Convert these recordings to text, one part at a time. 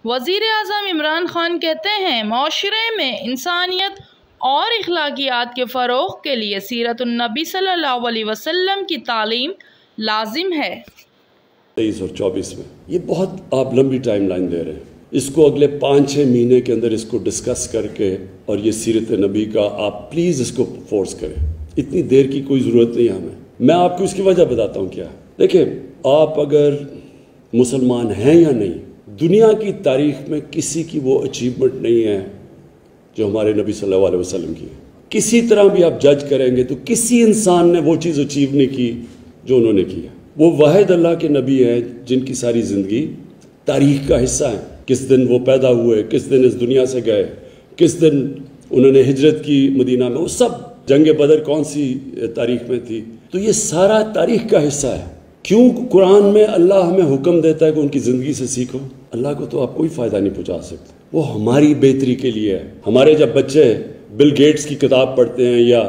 وزیر اعظم عمران خان کہتے ہیں معاشرے میں انسانیت اور اخلاقیات کے فروغ کے لیے سیرت النبی صلی اللہ علیہ وسلم کی تعلیم لازم ہے۔ 23 اور 24 میں یہ بہت آپ لمبی ٹائم لائن دے رہے ہیں، اس کو اگلے 5-6 مہینے کے اندر اس کو ڈسکس کر کے اور یہ سیرت نبی کا آپ پلیز اس کو فورس کریں، اتنی دیر کی کوئی ضرورت نہیں ہے ہمیں۔ میں آپ کو اس کی وجہ بتاتا ہوں کیا ہے۔ دیکھیں، آپ اگر مسلمان ہیں یا نہیں، دنیا کی تاریخ میں کسی کی وہ اچیومنٹ نہیں ہے جو ہمارے نبی صلی اللہ علیہ وسلم کی ہے۔ کسی طرح بھی آپ جج کریں گے تو کسی انسان نے وہ چیز اچیو نہیں کی جو انہوں نے کی ہے۔ وہ واحد اللہ کے نبی ہیں جن کی ساری زندگی تاریخ کا حصہ ہے۔ کس دن وہ پیدا ہوئے، کس دن اس دنیا سے گئے، کس دن انہوں نے ہجرت کی مدینہ میں، وہ سب جنگ بدر کون سی تاریخ میں تھی، تو یہ سارا تاریخ کا حصہ ہے۔ کیوں قرآن میں اللہ ہمیں حکم دیتا ہے کہ ان کی زندگی سے سیکھو؟ اللہ کو تو آپ کوئی فائدہ نہیں پہنچا سکتے، وہ ہماری بہتری کے لیے ہے۔ ہمارے جب بچے بل گیٹس کی کتاب پڑھتے ہیں یا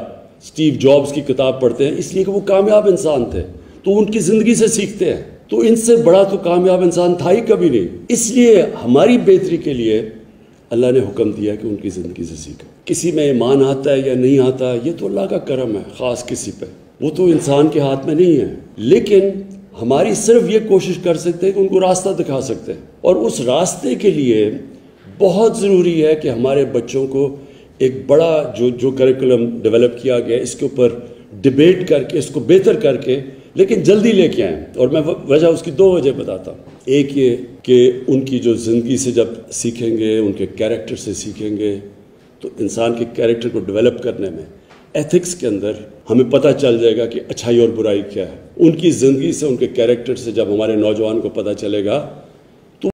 اسٹیو جابز کی کتاب پڑھتے ہیں، اس لیے کہ وہ کامیاب انسان تھے، تو ان کی زندگی سے سیکھتے ہیں، تو ان سے بڑا تو کامیاب انسان تھا ہی کبھی نہیں۔ اس لیے ہماری بہتری کے لیے اللہ نے حکم دیا کہ ان کی زندگی سے سیکھو۔ کسی میں ایمان آتا ہے یا نہیں آتا، یہ تو اللہ کا کرم ہے خاص کسی پہ، وہ تو انسان کے ہاتھ میں نہیں ہے، لیکن ہماری صرف یہ کوشش کر سکتے ہیں کہ ان کو راستہ دکھا سکتے ہیں، اور اس راستے کے لیے بہت ضروری ہے کہ ہمارے بچوں کو ایک بڑا جو کریکولم ڈیولپ کیا گیا اس کے اوپر ڈیبیٹ کر کے اس کو بہتر کر کے لیکن جلدی لے کے آئیں۔ اور میں وجہ اس کی 2 وجہ بتاتا ہوں۔ ایک یہ کہ ان کی جو زندگی سے جب سیکھیں گے، ان کے کیریکٹر سے سیکھیں گے، تو انسان کے کیریکٹر کو ڈیولپ کرنے میں ایتھکس کے اندر ہمیں پتہ چل جائے گا کہ اچھائی اور برائی کیا ہے۔ ان کی زندگی سے، ان کے کیریکٹر سے جب ہمارے نوجوان کو پتہ چلے گا